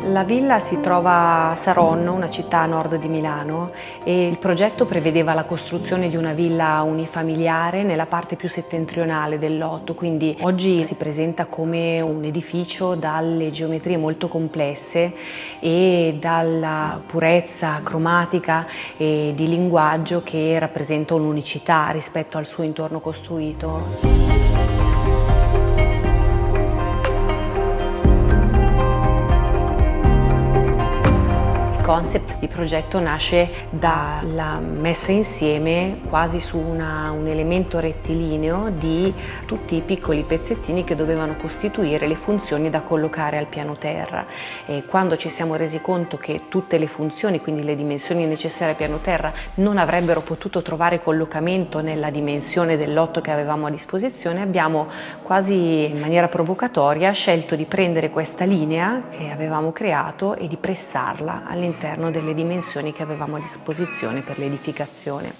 La villa si trova a Saronno, una città a nord di Milano, e il progetto prevedeva la costruzione di una villa unifamiliare nella parte più settentrionale del lotto, quindi oggi si presenta come un edificio dalle geometrie molto complesse e dalla purezza cromatica e di linguaggio che rappresenta un'unicità rispetto al suo intorno costruito. Il concept di progetto nasce dalla messa insieme quasi su un elemento rettilineo di tutti i piccoli pezzettini che dovevano costituire le funzioni da collocare al piano terra. E quando ci siamo resi conto che tutte le funzioni, quindi le dimensioni necessarie al piano terra, non avrebbero potuto trovare collocamento nella dimensione del lotto che avevamo a disposizione, abbiamo quasi in maniera provocatoria scelto di prendere questa linea che avevamo creato e di pressarla all'interno delle dimensioni che avevamo a disposizione per l'edificazione.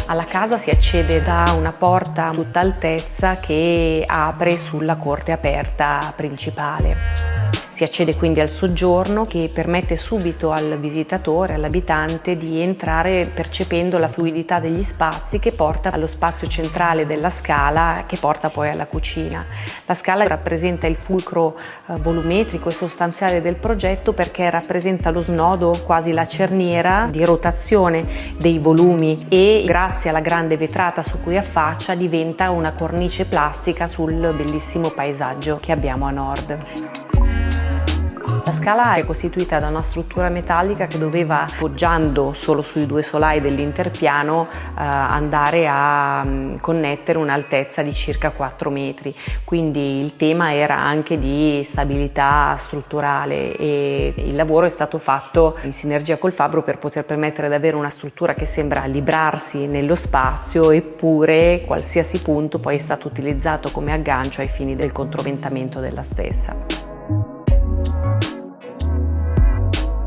Alla casa si accede da una porta a tutta altezza che apre sulla corte aperta principale. Si accede quindi al soggiorno che permette subito al visitatore, all'abitante, di entrare percependo la fluidità degli spazi che porta allo spazio centrale della scala che porta poi alla cucina. La scala rappresenta il fulcro volumetrico e sostanziale del progetto perché rappresenta lo snodo, quasi la cerniera di rotazione dei volumi e grazie alla grande vetrata su cui affaccia diventa una cornice plastica sul bellissimo paesaggio che abbiamo a nord. La scala è costituita da una struttura metallica che doveva, poggiando solo sui due solai dell'interpiano, andare a connettere un'altezza di circa 4 metri. Quindi il tema era anche di stabilità strutturale e il lavoro è stato fatto in sinergia col fabbro per poter permettere di avere una struttura che sembra librarsi nello spazio, eppure qualsiasi punto poi è stato utilizzato come aggancio ai fini del controventamento della stessa.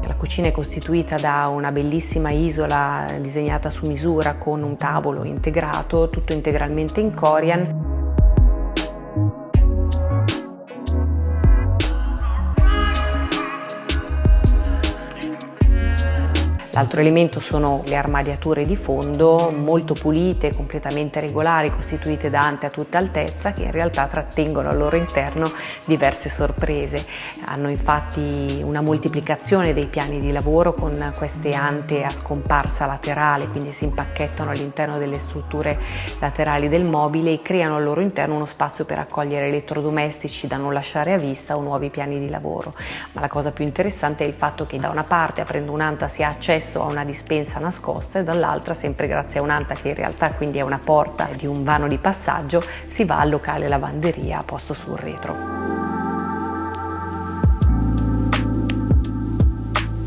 La cucina è costituita da una bellissima isola disegnata su misura con un tavolo integrato, tutto integralmente in corian. L'altro elemento sono le armadiature di fondo, molto pulite, completamente regolari, costituite da ante a tutta altezza, che in realtà trattengono al loro interno diverse sorprese. Hanno infatti una moltiplicazione dei piani di lavoro con queste ante a scomparsa laterale, quindi si impacchettano all'interno delle strutture laterali del mobile e creano al loro interno uno spazio per accogliere elettrodomestici da non lasciare a vista o nuovi piani di lavoro. Ma la cosa più interessante è il fatto che da una parte, aprendo un'anta, si ha accesso a una dispensa nascosta e dall'altra, sempre grazie a un'anta che in realtà quindi è una porta di un vano di passaggio, si va al locale lavanderia posto sul retro.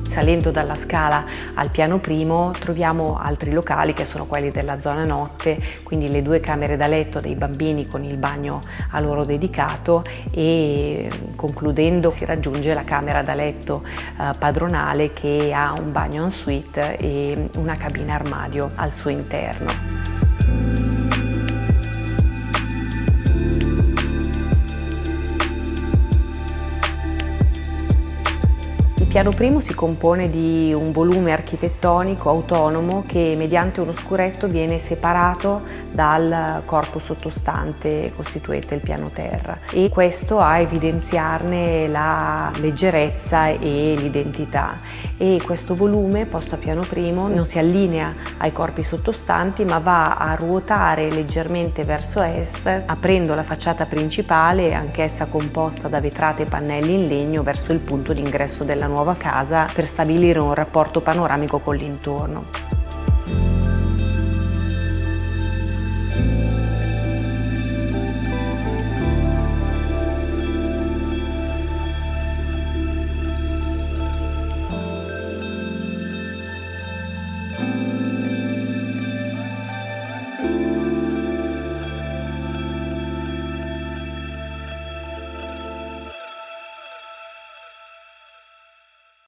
Salendo dalla scala al piano primo troviamo altri locali che sono quelli della zona notte, quindi le 2 camere da letto dei bambini con il bagno a loro dedicato e concludendo si raggiunge la camera da letto padronale che ha un bagno en suite e una cabina armadio al suo interno. Il piano primo si compone di un volume architettonico autonomo che mediante uno scuretto viene separato dal corpo sottostante costituente il piano terra e questo a evidenziarne la leggerezza e l'identità. E questo volume posto a piano primo non si allinea ai corpi sottostanti ma va a ruotare leggermente verso est aprendo la facciata principale, anch'essa composta da vetrate e pannelli in legno, verso il punto d'ingresso della nuova casa per stabilire un rapporto panoramico con l'intorno.